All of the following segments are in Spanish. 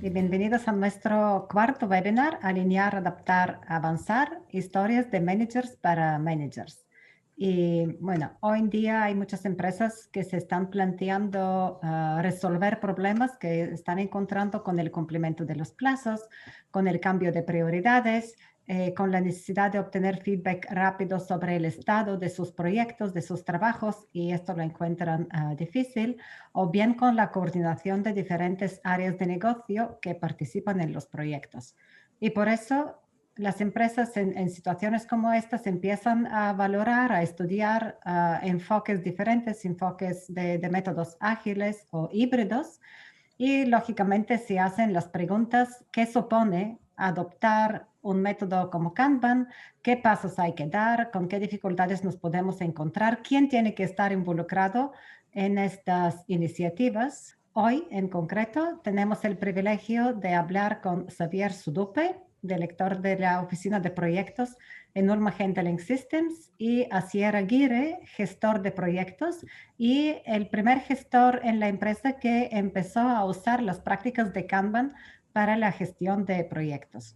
y bienvenidos a nuestro cuarto webinar, Alinear, Adaptar, Avanzar, historias de managers para managers. Y bueno, hoy en día hay muchas empresas que se están planteando resolver problemas que están encontrando con el cumplimiento de los plazos, con el cambio de prioridades, con la necesidad de obtener feedback rápido sobre el estado de sus proyectos, de sus trabajos, y esto lo encuentran difícil, o bien con la coordinación de diferentes áreas de negocio que participan en los proyectos. Y por eso las empresas en situaciones como estas empiezan a valorar, a estudiar enfoques diferentes, enfoques de métodos ágiles o híbridos, y lógicamente se hacen las preguntas: ¿qué supone adoptar un método como Kanban? ¿Qué pasos hay que dar? ¿Con qué dificultades nos podemos encontrar? ¿Quién tiene que estar involucrado en estas iniciativas? Hoy, en concreto, tenemos el privilegio de hablar con Xavier Sudupe, director de la Oficina de Proyectos en Ulma Handling Systems, y Asier Aguirre, gestor de proyectos y el primer gestor en la empresa que empezó a usar las prácticas de Kanban para la gestión de proyectos.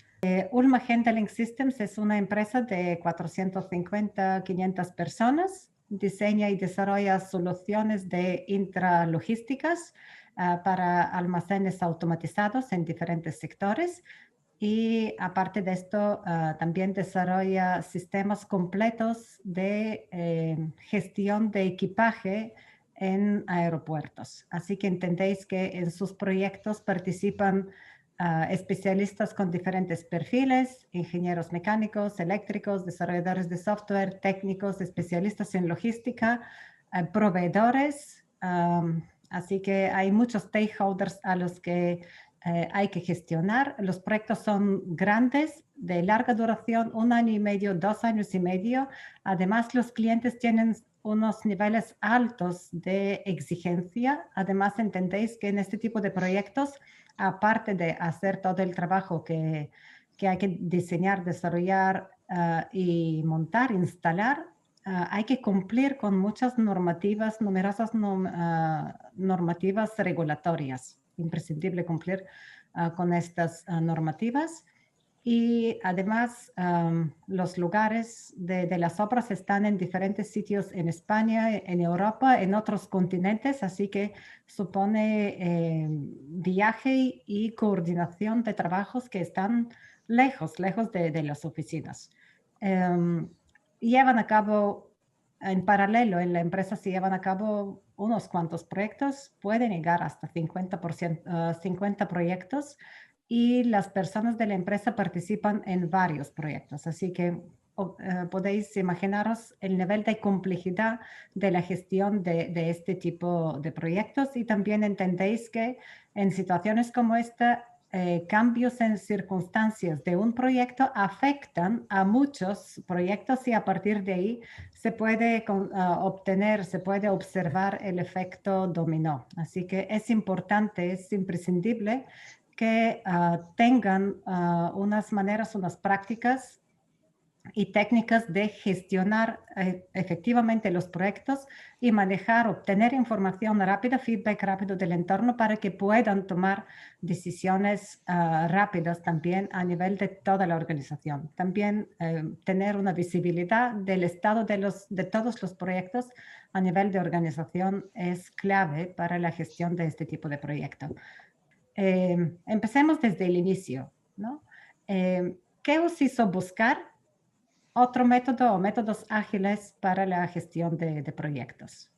Ulma Handling Systems es una empresa de 450, 500 personas. Diseña y desarrolla soluciones de intralogísticas para almacenes automatizados en diferentes sectores. Y aparte de esto, también desarrolla sistemas completos de gestión de equipaje en aeropuertos. Así que entendéis que en sus proyectos participan especialistas con diferentes perfiles: ingenieros mecánicos, eléctricos, desarrolladores de software, técnicos, especialistas en logística, proveedores. Así que hay muchos stakeholders a los que hay que gestionar. Los proyectos son grandes, de larga duración, 1 año y medio, 2 años y medio. Además, los clientes tienen unos niveles altos de exigencia. Además, entendéis que en este tipo de proyectos, aparte de hacer todo el trabajo que hay que diseñar, desarrollar y montar, instalar, hay que cumplir con muchas normativas, numerosas normativas regulatorias. Imprescindible cumplir con estas normativas. Y además, los lugares de las obras están en diferentes sitios en España, en Europa, en otros continentes, así que supone viaje y coordinación de trabajos que están lejos de las oficinas. Llevan a cabo, en paralelo, en la empresa se llevan a cabo unos cuantos proyectos, pueden llegar hasta 50 proyectos, y las personas de la empresa participan en varios proyectos. Así que podéis imaginaros el nivel de complejidad de la gestión de este tipo de proyectos, y también entendéis que en situaciones como esta, cambios en circunstancias de un proyecto afectan a muchos proyectos, y a partir de ahí se puede se puede observar el efecto dominó. Así que es importante, es imprescindible que tengan unas maneras, unas prácticas y técnicas de gestionar efectivamente los proyectos y manejar, obtener información rápida, feedback rápido del entorno, para que puedan tomar decisiones rápidas también a nivel de toda la organización. También tener una visibilidad del estado de todos los proyectos a nivel de organización es clave para la gestión de este tipo de proyecto. Empecemos desde el inicio, ¿no? ¿Qué os hizo buscar otro método o métodos ágiles para la gestión de proyectos?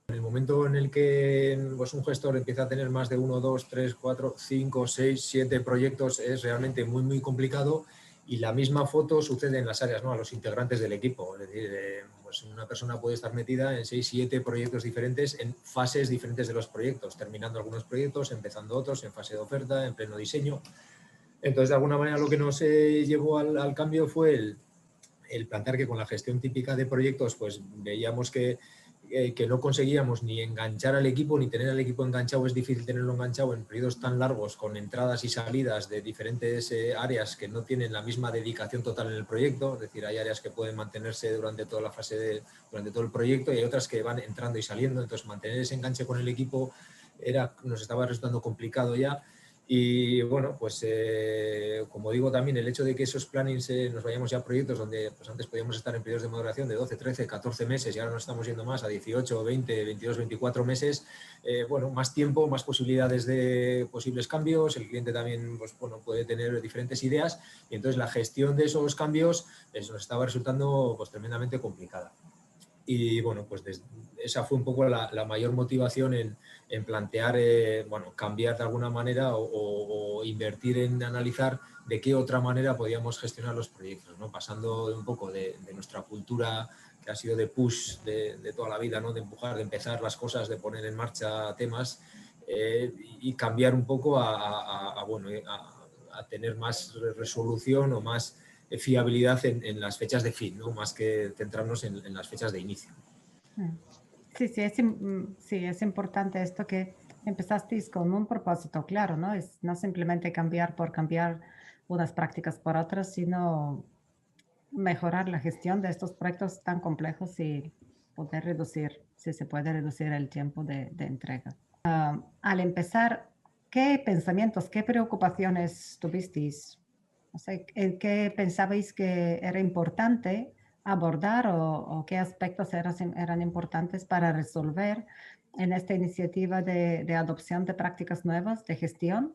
En el momento en el que pues, un gestor empieza a tener más de 1, 2, 3, 4, 5, 6, 7 proyectos, es realmente muy complicado, y la misma foto sucede en las áreas, ¿no? A los integrantes del equipo. Es decir, pues una persona puede estar metida en 6, 7 proyectos diferentes, en fases diferentes de los proyectos, terminando algunos proyectos, empezando otros, en fase de oferta, en pleno diseño. Entonces, de alguna manera, lo que nos llevó al cambio fue el plantear que con la gestión típica de proyectos pues veíamos que no conseguíamos ni enganchar al equipo, ni tener al equipo enganchado. Es difícil tenerlo enganchado en periodos tan largos, con entradas y salidas de diferentes áreas que no tienen la misma dedicación total en el proyecto. Es decir, hay áreas que pueden mantenerse durante toda la fase, durante todo el proyecto, y hay otras que van entrando y saliendo. Entonces, mantener ese enganche con el equipo nos estaba resultando complicado ya. Y bueno, pues como digo también, el hecho de que esos plannings nos vayamos ya a proyectos donde pues antes podíamos estar en periodos de maduración de 12, 13, 14 meses y ahora nos estamos yendo más a 18, 20, 22, 24 meses, bueno, más tiempo, más posibilidades de posibles cambios, el cliente también pues, bueno, puede tener diferentes ideas y entonces la gestión de esos cambios nos estaba resultando pues, tremendamente complicada. Y bueno, pues esa fue un poco la mayor motivación en plantear, bueno, cambiar de alguna manera o invertir en analizar de qué otra manera podíamos gestionar los proyectos, ¿no? Pasando un poco de nuestra cultura que ha sido de push de toda la vida, ¿no? De empujar, de empezar las cosas, de poner en marcha temas y cambiar un poco bueno, a tener más resolución o más fiabilidad en las fechas de fin, ¿no? Más que centrarnos en las fechas de inicio. Sí, sí, sí, es importante esto que empezasteis con un propósito claro, ¿no? Es no simplemente cambiar por cambiar unas prácticas por otras, sino mejorar la gestión de estos proyectos tan complejos y poder reducir, si se puede reducir el tiempo de entrega. Al empezar, ¿qué pensamientos, qué preocupaciones tuvisteis? O sea, ¿en qué pensabais que era importante abordar o qué aspectos eran importantes para resolver en esta iniciativa de adopción de prácticas nuevas de gestión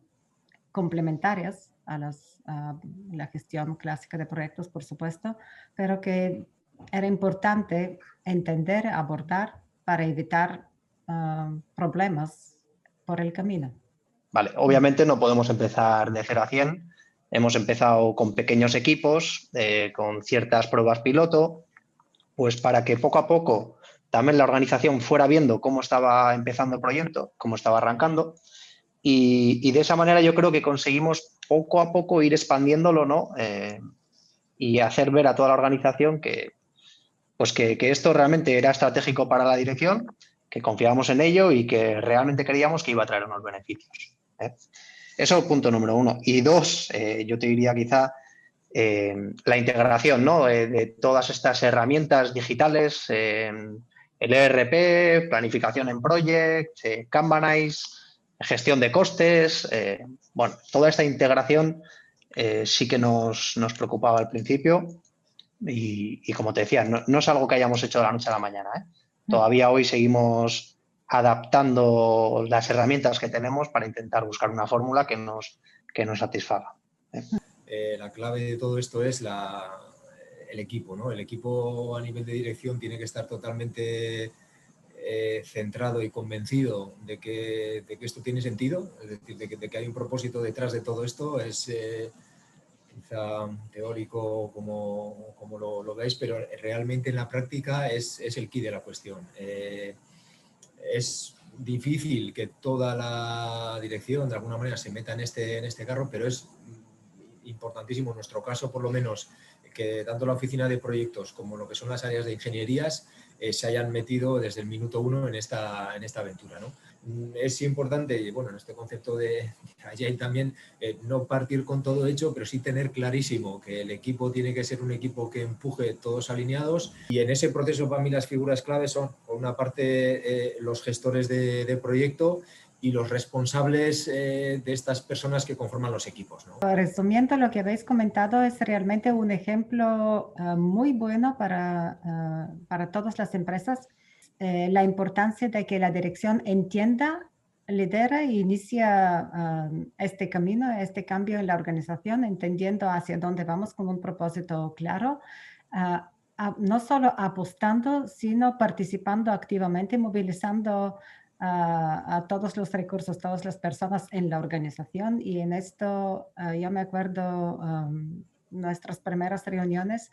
complementarias a la gestión clásica de proyectos, por supuesto, pero que era importante entender, abordar para evitar problemas por el camino? Vale, obviamente no podemos empezar de 0 a 100. Hemos empezado con pequeños equipos, con ciertas pruebas piloto, pues para que poco a poco también la organización fuera viendo cómo estaba empezando el proyecto, cómo estaba arrancando. Y de esa manera yo creo que conseguimos poco a poco ir expandiéndolo, ¿no? Y hacer ver a toda la organización pues que esto realmente era estratégico para la dirección, que confiábamos en ello y que realmente creíamos que iba a traer unos beneficios. Eso punto número 1. Y 2, yo te diría quizá la integración, ¿no? De todas estas herramientas digitales, el ERP, planificación en project, Kanbanize, gestión de costes, bueno, toda esta integración sí que nos preocupaba al principio y como te decía, no es algo que hayamos hecho de la noche a la mañana, ¿eh? Todavía hoy seguimos adaptando las herramientas que tenemos para intentar buscar una fórmula que nos satisfaga. La clave de todo esto es el equipo, ¿no? El equipo a nivel de dirección tiene que estar totalmente centrado y convencido de que esto tiene sentido, es decir, de que hay un propósito detrás de todo esto. Es quizá teórico como lo veis, pero realmente en la práctica es el quid de la cuestión. Es difícil que toda la dirección de alguna manera se meta en este carro, pero es importantísimo en nuestro caso, por lo menos, que tanto la oficina de proyectos como lo que son las áreas de ingenierías se hayan metido desde el minuto 1 en esta aventura, ¿no? Es importante, y bueno, en este concepto de Agile también, no partir con todo hecho, pero sí tener clarísimo que el equipo tiene que ser un equipo que empuje todos alineados, y en ese proceso para mí las figuras claves son, por una parte, los gestores de proyecto y los responsables de estas personas que conforman los equipos, ¿no? Resumiendo lo que habéis comentado, es realmente un ejemplo muy bueno para todas las empresas. La importancia de que la dirección entienda, lidera e inicia este camino, este cambio en la organización, entendiendo hacia dónde vamos con un propósito claro, no solo apostando, sino participando activamente, movilizando a todos los recursos, todas las personas en la organización. Y en esto yo me acuerdo nuestras primeras reuniones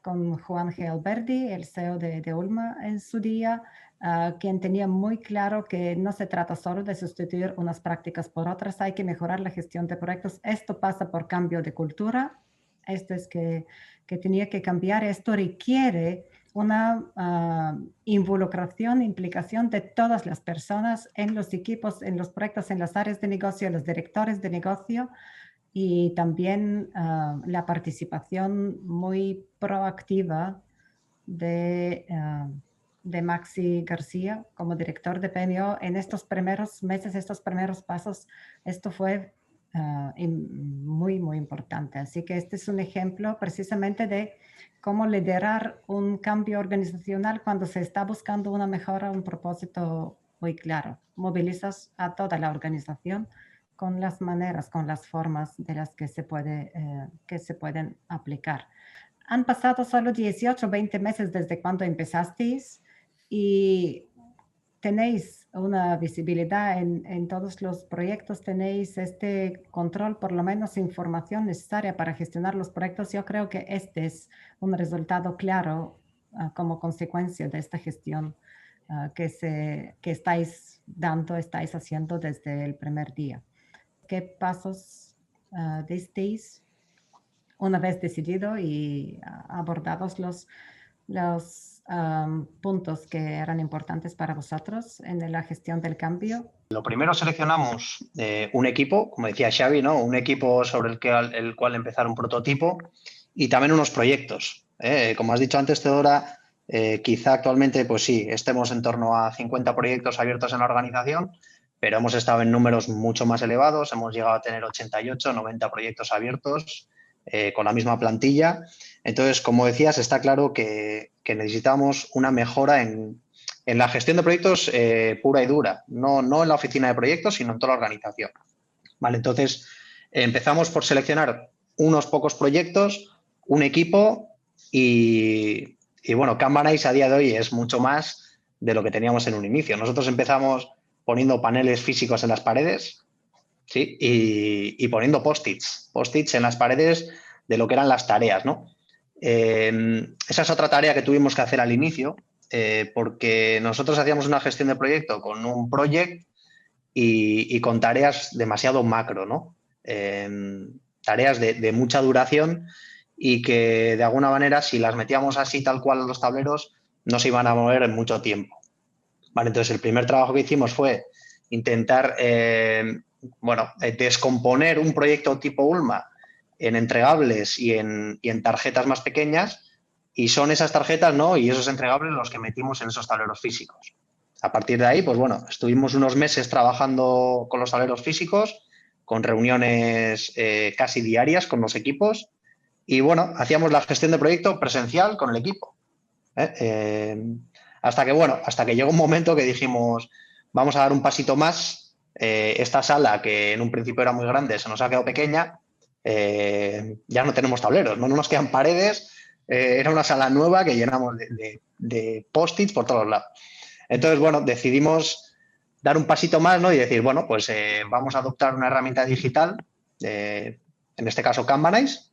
con Juan G. Alberdi, el CEO de Ulma en su día, quien tenía muy claro que no se trata solo de sustituir unas prácticas por otras, hay que mejorar la gestión de proyectos. Esto pasa por cambio de cultura, esto es que tenía que cambiar, esto requiere una involucración, implicación de todas las personas en los equipos, en los proyectos, en las áreas de negocio, los directores de negocio y también la participación muy proactiva de Maxi García como director de PMO en estos primeros meses, estos primeros pasos. Esto fue y muy, muy importante. Así que este es un ejemplo precisamente de cómo liderar un cambio organizacional cuando se está buscando una mejora, un propósito muy claro. Movilizas a toda la organización con las maneras, con las formas de las que se pueden aplicar. Han pasado solo 18 o 20 meses desde cuando empezasteis y tenéis una visibilidad en todos los proyectos, tenéis este control, por lo menos información necesaria para gestionar los proyectos. Yo creo que este es un resultado claro como consecuencia de esta gestión que estáis haciendo desde el primer día. ¿Qué pasos disteis una vez decidido y abordados los puntos que eran importantes para vosotros en la gestión del cambio? Lo primero seleccionamos un equipo, como decía Xavi, ¿no? Un equipo sobre el cual empezar un prototipo y también unos proyectos. Como has dicho antes, Teodora, quizá actualmente, pues sí, estemos en torno a 50 proyectos abiertos en la organización, pero hemos estado en números mucho más elevados, hemos llegado a tener 88, 90 proyectos abiertos con la misma plantilla. Entonces, como decías, está claro que necesitamos una mejora en la gestión de proyectos pura y dura, no en la oficina de proyectos, sino en toda la organización. ¿Vale? Entonces, empezamos por seleccionar unos pocos proyectos, un equipo y bueno, Kanban-Ice a día de hoy es mucho más de lo que teníamos en un inicio. Nosotros empezamos poniendo paneles físicos en las paredes, ¿sí? Y poniendo post-its en las paredes de lo que eran las tareas, ¿no? Esa es otra tarea que tuvimos que hacer al inicio, porque nosotros hacíamos una gestión de proyecto con un project y con tareas demasiado macro, ¿no? Tareas de mucha duración y que de alguna manera, si las metíamos así tal cual en los tableros, no se iban a mover en mucho tiempo. ¿Vale? Entonces, el primer trabajo que hicimos fue intentar descomponer un proyecto tipo ULMA en entregables y en tarjetas más pequeñas, y son esas tarjetas, ¿no? Y esos entregables los que metimos en esos tableros físicos. A partir de ahí, pues bueno, estuvimos unos meses trabajando con los tableros físicos, con reuniones casi diarias con los equipos, y bueno, hacíamos la gestión de proyecto presencial con el equipo. Hasta que llegó un momento que dijimos, vamos a dar un pasito más. Esta sala, que en un principio era muy grande, se nos ha quedado pequeña. Ya no tenemos tableros, no nos quedan paredes. Era una sala nueva que llenamos de post-its por todos lados. Entonces, bueno, decidimos dar un pasito más, ¿no? Y decir, bueno, pues vamos a adoptar una herramienta digital, en este caso Kanban-Ice,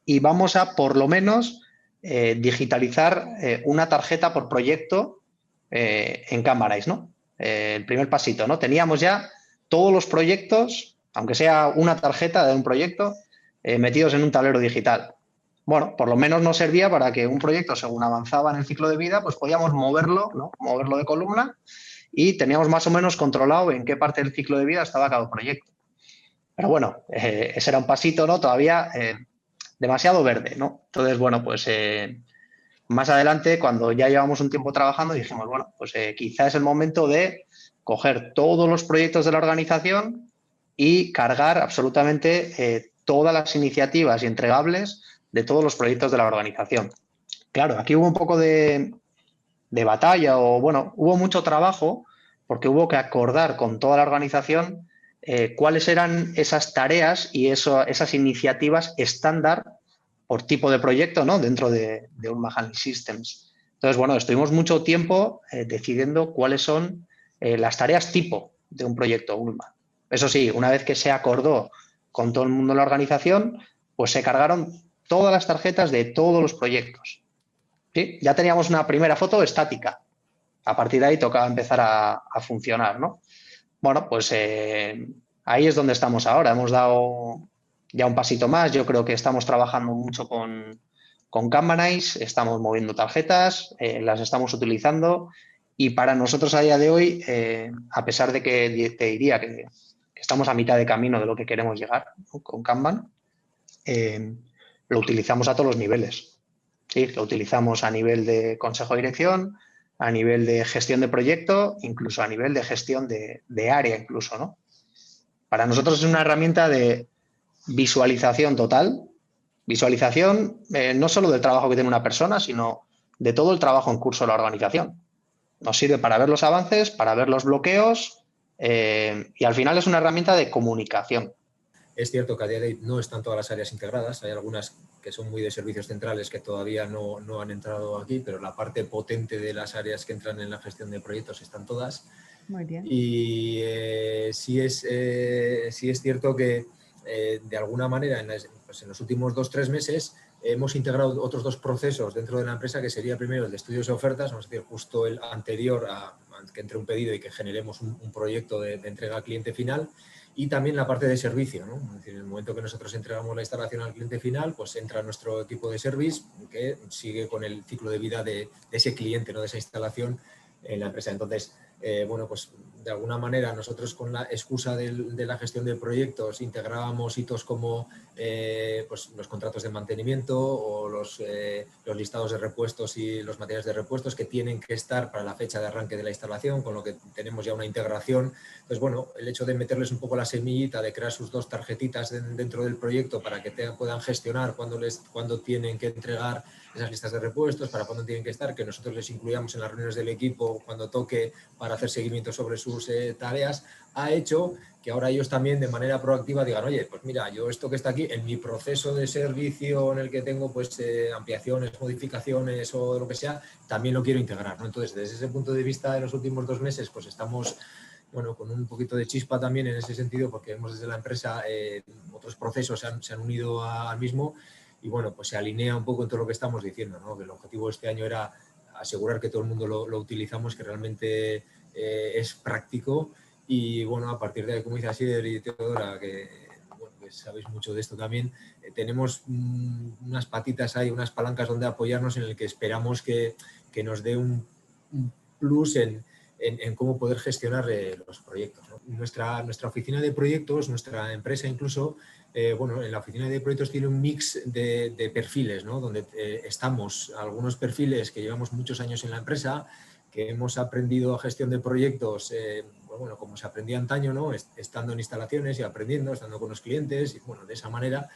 y vamos a, por lo menos, digitalizar una tarjeta por proyecto en Kanban-Ice, ¿no? El primer pasito, ¿no? Teníamos ya todos los proyectos, aunque sea una tarjeta de un proyecto, metidos en un tablero digital. Bueno, por lo menos nos servía para que un proyecto, según avanzaba en el ciclo de vida, pues podíamos moverlo, ¿no? Moverlo de columna y teníamos más o menos controlado en qué parte del ciclo de vida estaba cada proyecto. Pero bueno, ese era un pasito, ¿no? Todavía demasiado verde, ¿no? Entonces, bueno, pues más adelante, cuando ya llevamos un tiempo trabajando, dijimos, bueno, pues quizá es el momento de coger todos los proyectos de la organización y cargar absolutamente todas las iniciativas y entregables de todos los proyectos de la organización. Claro, aquí hubo un poco de batalla, o bueno, hubo mucho trabajo porque hubo que acordar con toda la organización cuáles eran esas tareas y esas iniciativas estándar por tipo de proyecto, ¿no? Dentro de ULMA Handling Systems. Entonces, bueno, estuvimos mucho tiempo decidiendo cuáles son las tareas tipo de un proyecto ULMA. Eso sí, una vez que se acordó con todo el mundo en la organización, pues se cargaron todas las tarjetas de todos los proyectos. ¿Sí? Ya teníamos una primera foto estática. A partir de ahí tocaba empezar a funcionar, ¿no? Bueno, pues ahí es donde estamos ahora. Hemos dado ya un pasito más. Yo creo que estamos trabajando mucho con Kanban-Ice, estamos moviendo tarjetas, las estamos utilizando, y para nosotros a día de hoy, a pesar de que te diría que estamos a mitad de camino de lo que queremos llegar, ¿no? Con Kanban, lo utilizamos a todos los niveles. ¿Sí? Lo utilizamos a nivel de consejo de dirección, a nivel de gestión de proyecto, incluso a nivel de gestión de área, incluso, ¿no? Para nosotros es una herramienta de visualización total, visualización no solo del trabajo que tiene una persona, sino de todo el trabajo en curso de la organización. Nos sirve para ver los avances, para ver los bloqueos y al final es una herramienta de comunicación. Es cierto que a día de hoy no están todas las áreas integradas, hay algunas que son muy de servicios centrales que todavía no han entrado aquí, pero la parte potente de las áreas que entran en la gestión de proyectos están todas. Muy bien. Y sí es cierto que de alguna manera pues en los últimos 2-3 meses hemos integrado otros 2 procesos dentro de la empresa, que sería primero el de estudios y ofertas, vamos a decir, justo el anterior a que entre un pedido y que generemos un proyecto de entrega al cliente final, y también la parte de servicio, ¿no? Es decir, en el momento que nosotros entregamos la instalación al cliente final, pues entra nuestro equipo de service que sigue con el ciclo de vida de ese cliente, ¿no? De esa instalación en la empresa. Entonces, bueno, pues de alguna manera nosotros con la excusa de la gestión de proyectos integrábamos hitos como pues los contratos de mantenimiento o los listados de repuestos y los materiales de repuestos que tienen que estar para la fecha de arranque de la instalación, con lo que tenemos ya una integración. Entonces, bueno, el hecho de meterles un poco la semillita, de crear sus 2 tarjetitas dentro del proyecto para que puedan gestionar cuando tienen que entregar esas listas de repuestos, para cuándo tienen que estar, que nosotros les incluyamos en las reuniones del equipo cuando toque para hacer seguimiento sobre sus tareas, ha hecho que ahora ellos también de manera proactiva digan, oye, pues mira, yo esto que está aquí, en mi proceso de servicio en el que tengo pues ampliaciones, modificaciones o lo que sea, también lo quiero integrar, ¿no? Entonces, desde ese punto de vista, en los últimos 2 meses, pues estamos, bueno, con un poquito de chispa también en ese sentido, porque vemos desde la empresa otros procesos se han unido al mismo. Y bueno, pues se alinea un poco en todo lo que estamos diciendo, ¿no? Que el objetivo de este año era asegurar que todo el mundo lo utilizamos, que realmente es práctico. Y bueno, a partir de ahí, como dice Asier y Teodora, que bueno, pues sabéis mucho de esto también, tenemos unas patitas ahí, unas palancas donde apoyarnos en el que esperamos que nos dé un plus en cómo poder gestionar los proyectos, ¿no? Nuestra oficina de proyectos, nuestra empresa incluso, bueno, en la oficina de proyectos tiene un mix de perfiles, ¿no? Donde estamos algunos perfiles que llevamos muchos años en la empresa, que hemos aprendido a gestión de proyectos, bueno, como se aprendía antaño, ¿no? Estando en instalaciones y aprendiendo, estando con los clientes, y bueno, de esa manera.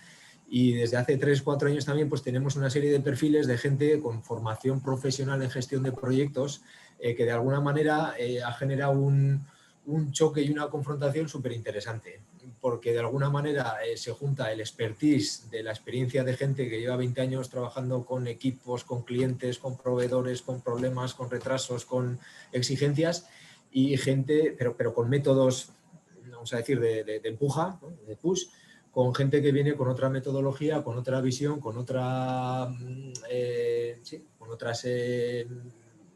Y desde hace 3-4 años también pues tenemos una serie de perfiles de gente con formación profesional en gestión de proyectos que de alguna manera ha generado un choque y una confrontación súper interesante, porque de alguna manera se junta el expertise de la experiencia de gente que lleva 20 años trabajando con equipos, con clientes, con proveedores, con problemas, con retrasos, con exigencias, y gente, pero con métodos, vamos a decir, de empuja, ¿no? De push, con gente que viene con otra metodología, con otra visión, con otra, sí, con otras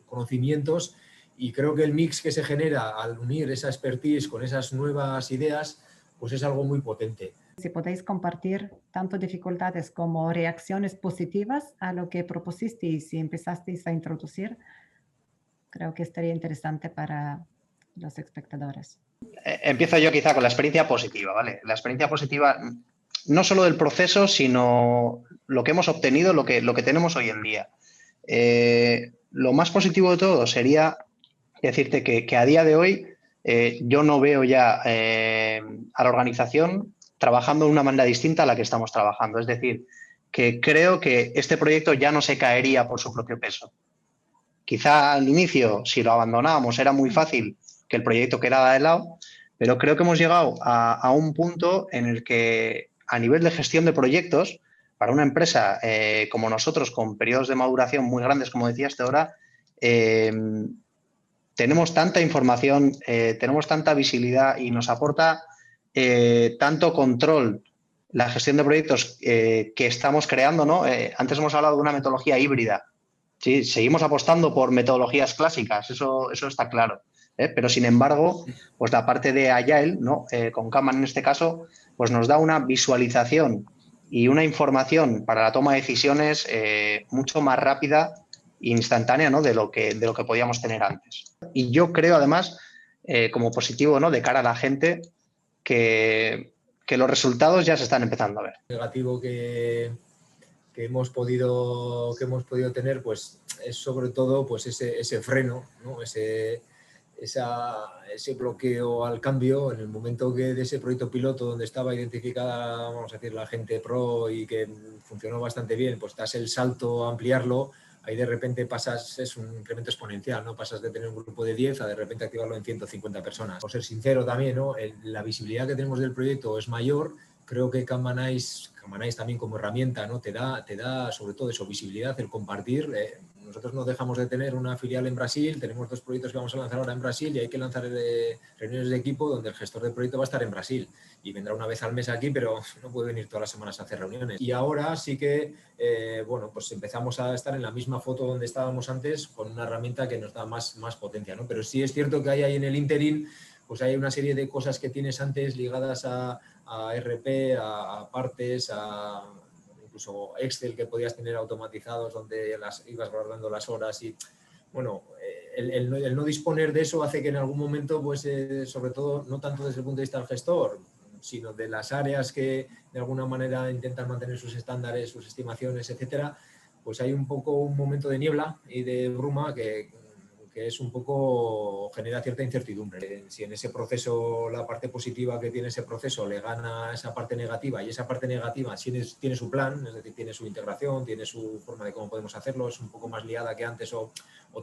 conocimientos, y creo que el mix que se genera al unir esa expertise con esas nuevas ideas, pues es algo muy potente. Si podéis compartir tanto dificultades como reacciones positivas a lo que propusisteis y empezasteis a introducir, creo que estaría interesante para los espectadores. Empiezo yo quizá con la experiencia positiva, ¿vale? La experiencia positiva no solo del proceso, sino lo que hemos obtenido, lo que tenemos hoy en día. Lo más positivo de todo sería decirte que a día de hoy yo no veo ya a la organización trabajando de una manera distinta a la que estamos trabajando. Es decir, que creo que este proyecto ya no se caería por su propio peso. Quizá al inicio, si lo abandonábamos, era muy fácil que el proyecto quedara de lado, pero creo que hemos llegado a un punto en el que a nivel de gestión de proyectos, para una empresa como nosotros, con periodos de maduración muy grandes, como decías Teodora, tenemos tanta información, tenemos tanta visibilidad y nos aporta tanto control la gestión de proyectos que estamos creando, ¿no? Antes hemos hablado de una metodología híbrida. Sí, seguimos apostando por metodologías clásicas, eso está claro. Pero sin embargo, pues la parte de Agile, ¿no? Con Kanban en este caso, pues nos da una visualización y una información para la toma de decisiones mucho más rápida e instantánea, ¿no? de lo que podíamos tener antes. Y yo creo además, como positivo, ¿no? De cara a la gente, que los resultados ya se están empezando a ver. Negativo que hemos podido tener, pues es sobre todo pues ese freno, ¿no? ese bloqueo al cambio en el momento que de ese proyecto piloto donde estaba identificada, vamos a decir, la gente pro y que funcionó bastante bien, pues das el salto a ampliarlo. Ahí de repente pasas, es un incremento exponencial, ¿no? Pasas de tener un grupo de 10 a de repente activarlo en 150 personas. Por ser sincero también, ¿no? La visibilidad que tenemos del proyecto es mayor. Creo que Kanban-Ice también como herramienta, ¿no? te da sobre todo eso, visibilidad, el compartir. Nosotros no dejamos de tener una filial en Brasil, tenemos 2 proyectos que vamos a lanzar ahora en Brasil y hay que lanzar reuniones de equipo donde el gestor del proyecto va a estar en Brasil y vendrá una vez al mes aquí, pero no puede venir todas las semanas a hacer reuniones. Y ahora sí que, bueno, pues empezamos a estar en la misma foto donde estábamos antes con una herramienta que nos da más potencia, ¿no? Pero sí es cierto que hay ahí en el interín, pues hay una serie de cosas que tienes antes ligadas a RP, a partes, a incluso Excel que podías tener automatizados donde ibas guardando las horas y bueno, el no disponer de eso hace que en algún momento, pues sobre todo, no tanto desde el punto de vista del gestor, sino de las áreas que de alguna manera intentan mantener sus estándares, sus estimaciones, etcétera, pues hay un poco un momento de niebla y de bruma que es un poco, genera cierta incertidumbre. Si en ese proceso, la parte positiva que tiene ese proceso le gana a esa parte negativa y esa parte negativa tiene su plan, es decir, tiene su integración, tiene su forma de cómo podemos hacerlo, es un poco más liada que antes o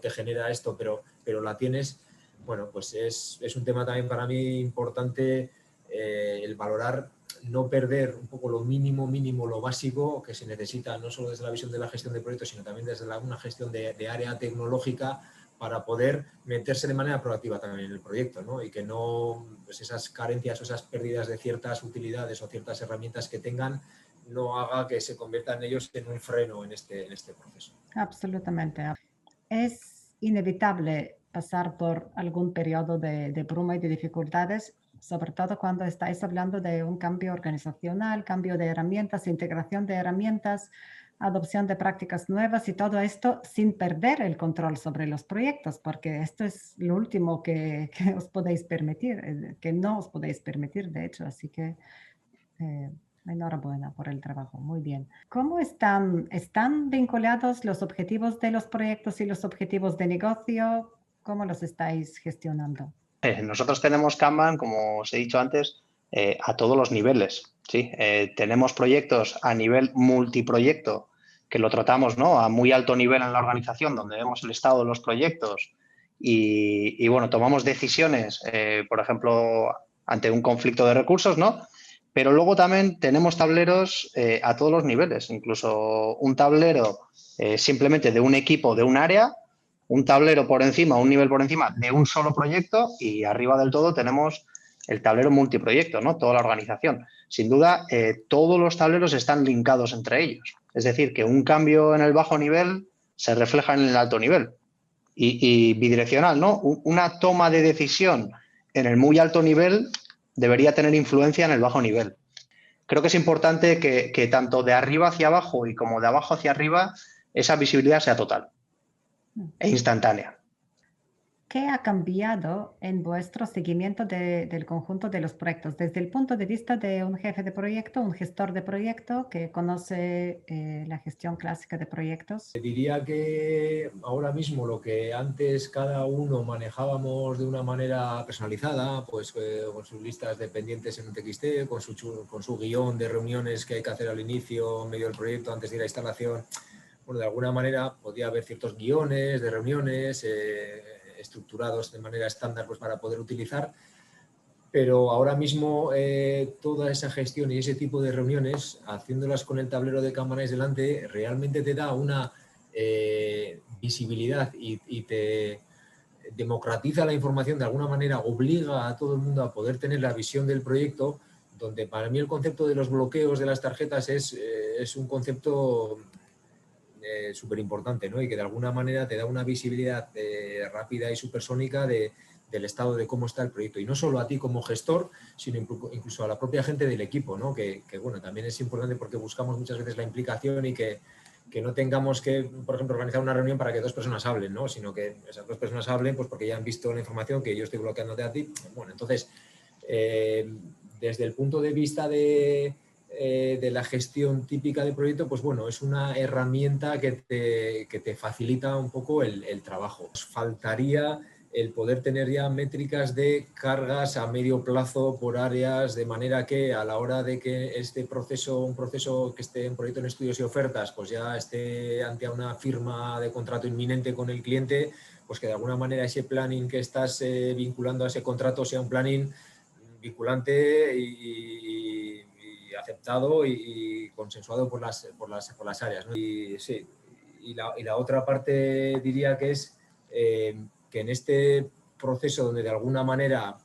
te genera esto, pero la tienes, bueno, pues es un tema también para mí importante el valorar, no perder un poco lo mínimo, lo básico que se necesita, no solo desde la visión de la gestión de proyectos, sino también desde una gestión de área tecnológica para poder meterse de manera proactiva también en el proyecto, ¿no? Y que no, pues esas carencias o esas pérdidas de ciertas utilidades o ciertas herramientas que tengan no haga que se conviertan ellos en un freno en este proceso. Absolutamente. Es inevitable pasar por algún periodo de bruma y de dificultades, sobre todo cuando estáis hablando de un cambio organizacional, cambio de herramientas, integración de herramientas, adopción de prácticas nuevas y todo esto sin perder el control sobre los proyectos, porque esto es lo último que os podéis permitir, que no os podéis permitir, de hecho. Así que enhorabuena por el trabajo, muy bien. ¿Cómo están vinculados los objetivos de los proyectos y los objetivos de negocio? ¿Cómo los estáis gestionando? Nosotros tenemos Kanban, como os he dicho antes, a todos los niveles. ¿Sí? Tenemos proyectos a nivel multiproyecto, que lo tratamos, ¿no?, a muy alto nivel en la organización, donde vemos el estado de los proyectos y bueno, tomamos decisiones, por ejemplo, ante un conflicto de recursos, ¿no? Pero luego también tenemos tableros a todos los niveles, incluso un tablero simplemente de un equipo, de un área, un tablero por encima, un nivel por encima de un solo proyecto y arriba del todo tenemos el tablero multiproyecto, ¿no? Toda la organización. Sin duda, todos los tableros están linkados entre ellos. Es decir, que un cambio en el bajo nivel se refleja en el alto nivel. Y bidireccional, ¿no? Una toma de decisión en el muy alto nivel debería tener influencia en el bajo nivel. Creo que es importante que tanto de arriba hacia abajo y como de abajo hacia arriba esa visibilidad sea total e instantánea. ¿Qué ha cambiado en vuestro seguimiento del conjunto de los proyectos desde el punto de vista de un jefe de proyecto, un gestor de proyecto que conoce la gestión clásica de proyectos? Diría que ahora mismo lo que antes cada uno manejábamos de una manera personalizada, pues con sus listas de pendientes en un TXT, con su guión de reuniones que hay que hacer al inicio, en medio del proyecto, antes de ir a instalación. Bueno, de alguna manera podía haber ciertos guiones de reuniones estructurados de manera estándar, pues, para poder utilizar, pero ahora mismo toda esa gestión y ese tipo de reuniones, haciéndolas con el tablero de Kanban delante, realmente te da una visibilidad y te democratiza la información, de alguna manera obliga a todo el mundo a poder tener la visión del proyecto, donde para mí el concepto de los bloqueos de las tarjetas es un concepto súper importante, ¿no? Y que de alguna manera te da una visibilidad rápida y supersónica del estado de cómo está el proyecto. Y no solo a ti como gestor, sino incluso a la propia gente del equipo, ¿no? Que bueno, también es importante porque buscamos muchas veces la implicación y que no tengamos que, por ejemplo, organizar una reunión para que 2 personas hablen, ¿no? Sino que esas 2 personas hablen pues porque ya han visto la información que yo estoy bloqueándote a ti. Bueno, entonces, desde el punto de vista de la gestión típica de proyecto, pues bueno, es una herramienta que te facilita un poco el trabajo. Faltaría el poder tener ya métricas de cargas a medio plazo por áreas, de manera que a la hora de que este proceso, un proceso que esté en proyecto en estudios y ofertas, pues ya esté ante una firma de contrato inminente con el cliente, pues que de alguna manera ese planning que estás vinculando a ese contrato sea un planning vinculante y aceptado y consensuado por las áreas, ¿no? Y, sí, y la otra parte diría que es que en este proceso donde de alguna manera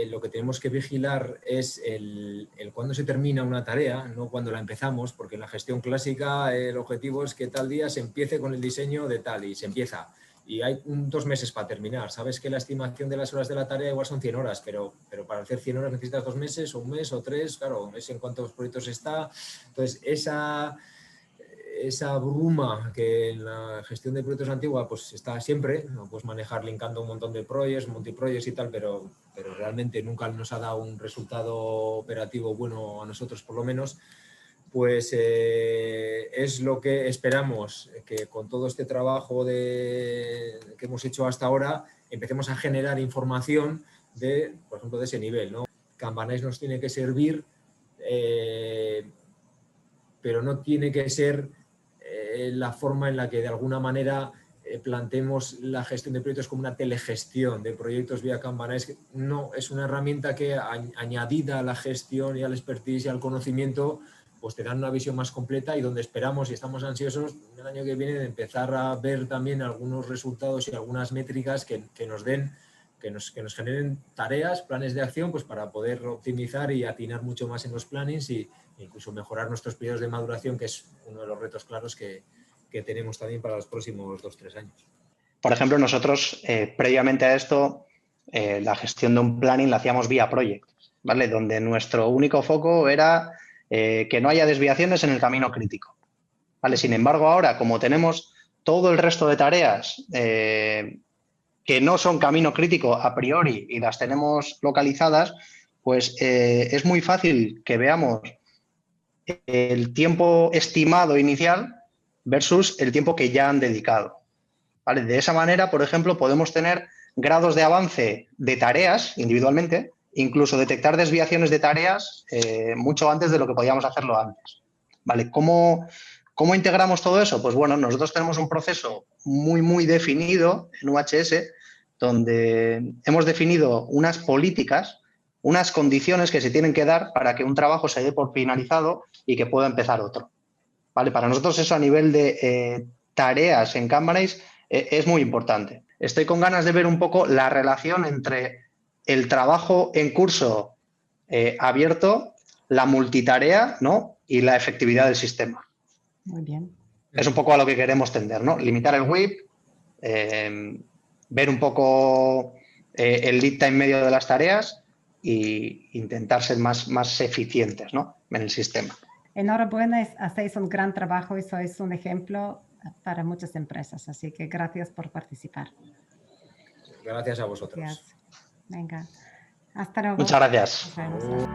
lo que tenemos que vigilar es el cuándo se termina una tarea, no cuando la empezamos, porque en la gestión clásica el objetivo es que tal día se empiece con el diseño de tal y se empieza. Y hay 2 meses para terminar. Sabes que la estimación de las horas de la tarea igual son 100 horas, pero para hacer 100 horas necesitas 2 meses o 1 mes o 3, claro, es en cuántos proyectos está. Entonces, esa bruma que en la gestión de proyectos antigua pues está siempre, no puedes manejar linkando un montón de proyectos, multiproyectos y tal, pero realmente nunca nos ha dado un resultado operativo bueno a nosotros por lo menos, pues es lo que esperamos, que con todo este trabajo que hemos hecho hasta ahora empecemos a generar información de, por ejemplo, de ese nivel, ¿no? Kanban nos tiene que servir, pero no tiene que ser la forma en la que de alguna manera planteemos la gestión de proyectos como una telegestión de proyectos vía Kanban. No, es una herramienta que añadida a la gestión y al expertise y al conocimiento, pues te dan una visión más completa y donde esperamos y estamos ansiosos el año que viene de empezar a ver también algunos resultados y algunas métricas que nos den, que nos generen tareas, planes de acción, pues para poder optimizar y atinar mucho más en los plannings e incluso mejorar nuestros periodos de maduración, que es uno de los retos claros que tenemos también para los próximos 2-3 años. Por ejemplo, nosotros previamente a esto, la gestión de un planning la hacíamos vía project, ¿vale? Donde nuestro único foco era que no haya desviaciones en el camino crítico, ¿vale? Sin embargo, ahora, como tenemos todo el resto de tareas que no son camino crítico a priori y las tenemos localizadas, pues es muy fácil que veamos el tiempo estimado inicial versus el tiempo que ya han dedicado, ¿vale? De esa manera, por ejemplo, podemos tener grados de avance de tareas individualmente, incluso detectar desviaciones de tareas mucho antes de lo que podíamos hacerlo antes, ¿vale? ¿Cómo integramos todo eso? Pues bueno, nosotros tenemos un proceso muy definido en UHS donde hemos definido unas políticas, unas condiciones que se tienen que dar para que un trabajo se dé por finalizado y que pueda empezar otro, ¿vale? Para nosotros eso a nivel de tareas en Kanban es muy importante. Estoy con ganas de ver un poco la relación entre el trabajo en curso abierto, la multitarea, ¿no? Y la efectividad del sistema. Muy bien. Es un poco a lo que queremos tender, ¿no? Limitar el WIP, ver un poco el lead time medio de las tareas e intentar ser más eficientes, ¿no? En el sistema. Enhorabuena, hacéis un gran trabajo y sois un ejemplo para muchas empresas, así que gracias por participar. Gracias a vosotros. Gracias. Venga, hasta luego. Muchas gracias. Nos vemos.